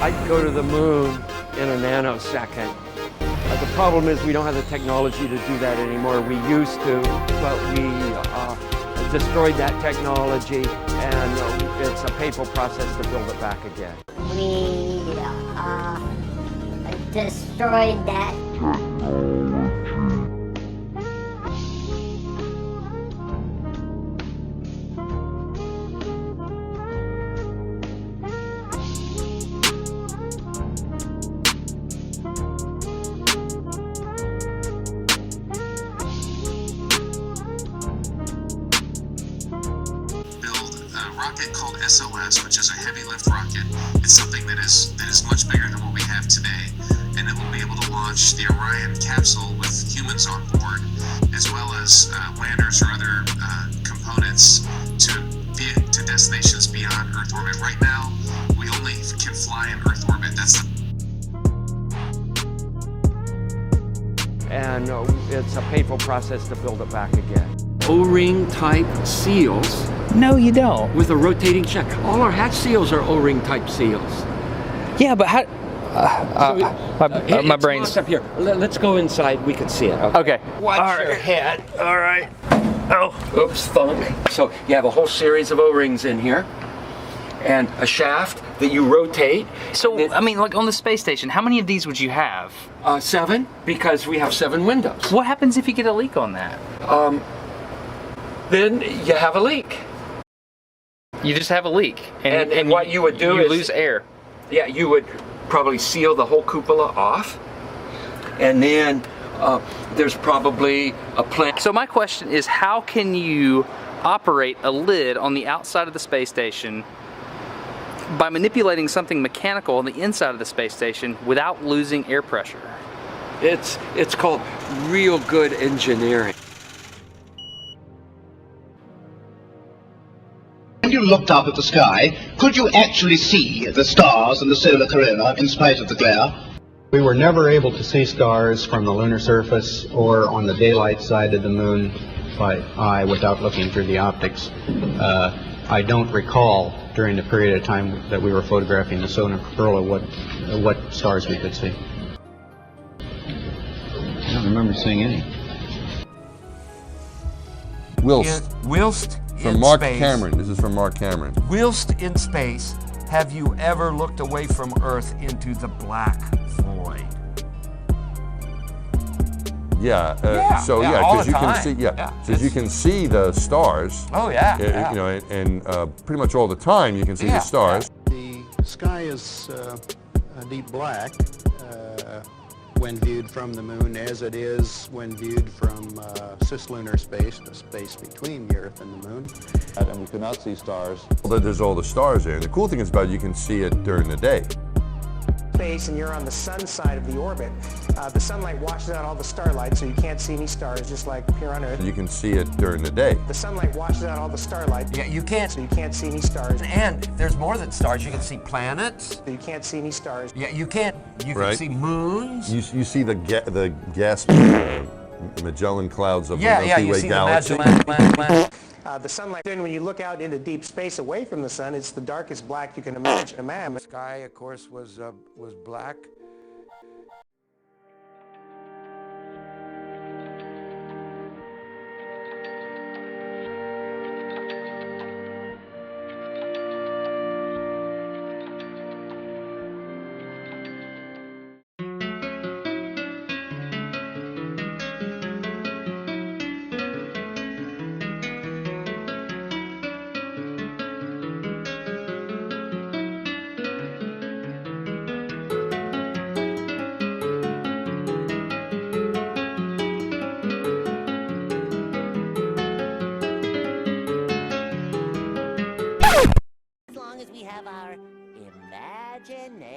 I'd go to the moon in a nanosecond. The problem is we don't have the technology to do that anymore. We used to, but we destroyed that technology, and it's a painful process to build it back again. We destroyed that rocket called SOS, which is a heavy lift rocket. It's something that is much bigger than what we have today, and it will be able to launch the Orion capsule with humans on board, as well as landers or other components to destinations beyond Earth orbit. Right now, we only can fly in Earth orbit. And it's a painful process to build it back again. O-ring type seals. No, you don't. With a rotating check. All our hatch seals are O-ring type seals. Yeah, but how? My brain's up here. Let's go inside. We can see it. Okay. Watch your head. All right. Oh. Oops, thunk. So you have a whole series of O-rings in here, and a shaft that you rotate. So I mean, like on the space station, how many of these would you have? 7, because we have 7 windows. What happens if you get a leak on that? Then you have a leak. You just have a leak, and what you would do is lose air. Yeah, you would probably seal the whole cupola off, and then there's probably a plant. So my question is, how can you operate a lid on the outside of the space station by manipulating something mechanical on the inside of the space station without losing air pressure? It's called real good engineering. When you looked up at the sky, could you actually see the stars and the solar corona in spite of the glare? We were never able to see stars from the lunar surface or on the daylight side of the moon by eye without looking through the optics. I don't recall during the period of time that we were photographing the solar corona what stars we could see. I don't remember seeing any. Whilst From in Mark space, Cameron. This is from Mark Cameron. Whilst in space, have you ever looked away from Earth into the black void? Yeah. All because the you can time. see. Yeah, because you can see the stars. Oh yeah. You know, and pretty much all the time you can see the stars. The sky is a deep black when viewed from the moon, as it is when viewed from cislunar space, the space between the Earth and the moon. And we could not see stars. Well, there's all the stars there. And the cool thing is about it, you can see it during the day. Space, and you're on the sun side of the orbit. The sunlight washes out all the starlight, so you can't see any stars, just like here on Earth. You can see it during the day. The sunlight washes out all the starlight. Yeah, you can't. So you can't see any stars. And there's more than stars. You can see planets. So you can't see any stars. Yeah, you can't. You can Right. see moons. You see the gas Magellan clouds of the you Milky Way see galaxy. The sunlight, then when you look out into deep space away from the sun, it's the darkest black you can imagine. The sky, of course, was black. as long as we have our imagination.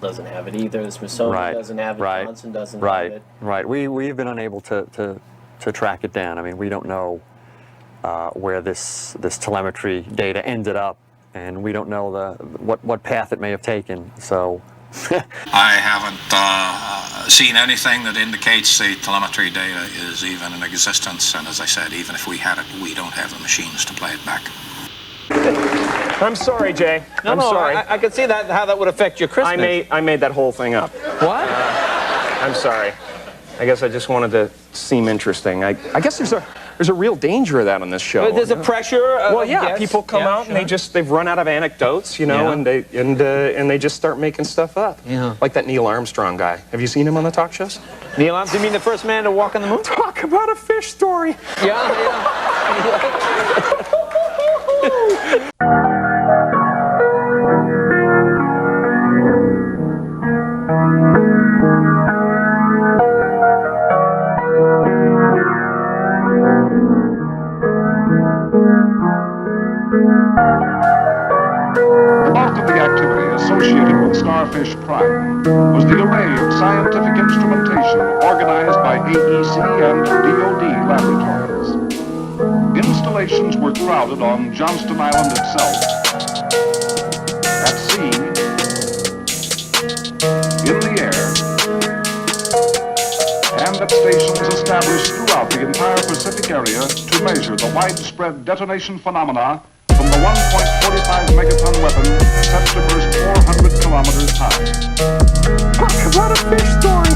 doesn't have it either. The Smithsonian doesn't have it. Johnson doesn't have it. Right. We've been unable to track it down. I mean, we don't know where this telemetry data ended up, and we don't know what path it may have taken. So. I haven't seen anything that indicates the telemetry data is even in existence, and as I said, even if we had it, we don't have the machines to play it back. I'm sorry, Jay. I'm sorry. I could see how that would affect your Christmas. I made that whole thing up. What? I'm sorry. I guess I just wanted to seem interesting. I guess there's a real danger of that on this show. There's a pressure. Well, yeah, people come out and they've run out of anecdotes, you know, and they just start making stuff up. Yeah. Like that Neil Armstrong guy. Have you seen him on the talk shows? Neil Armstrong, you mean the first man to walk on the moon? Talk about a fish story. Yeah. Part of the activity associated with Starfish Prime was the array of scientific instrumentation organized by AEC and DoD laboratories. Installations were crowded on Johnston Island itself, at sea, in the air, and at stations established throughout the entire Pacific area to measure the widespread detonation phenomena from the 1.45 megaton weapon set to burst 400 kilometers high. Talk about a fish story.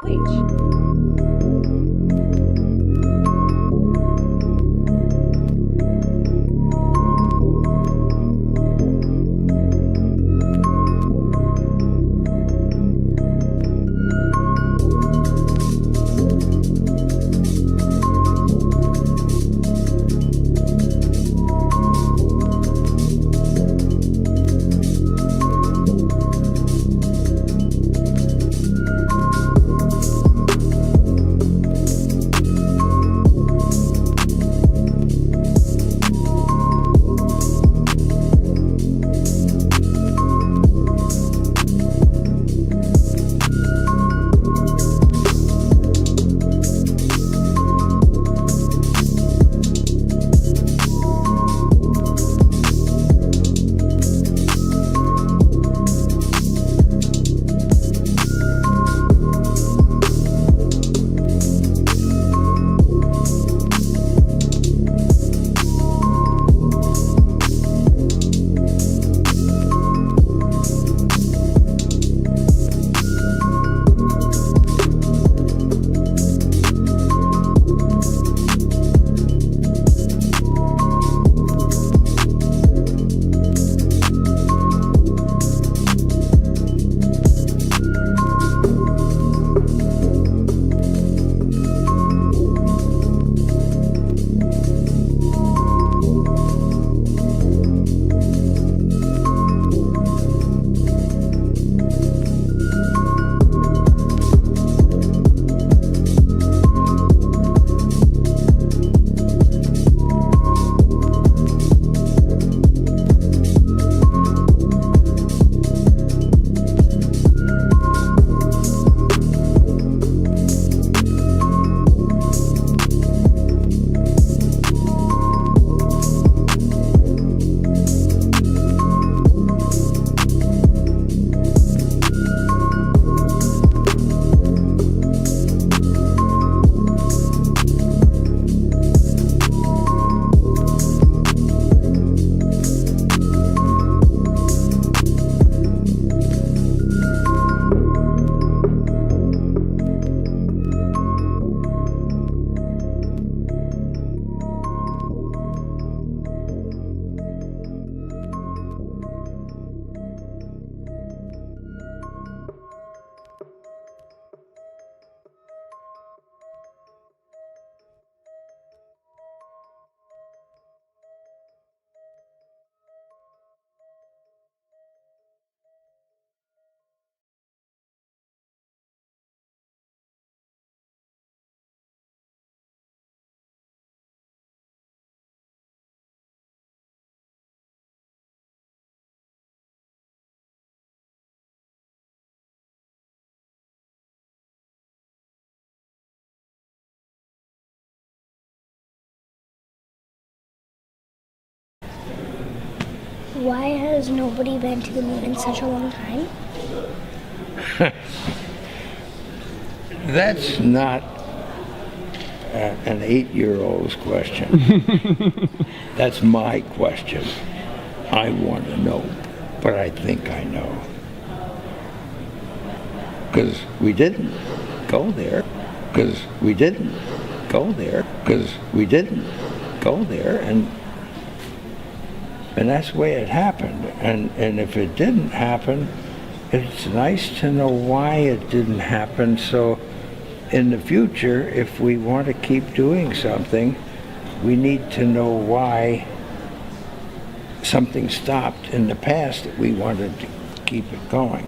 bleach. Why has nobody been to the moon in such a long time? That's not an 8-year-old's question. That's my question. I want to know, but I think I know. Because we didn't go there. Because we didn't go there. Because we didn't go there. And that's the way it happened. And if it didn't happen, it's nice to know why it didn't happen. So in the future, if we want to keep doing something, we need to know why something stopped in the past that we wanted to keep it going.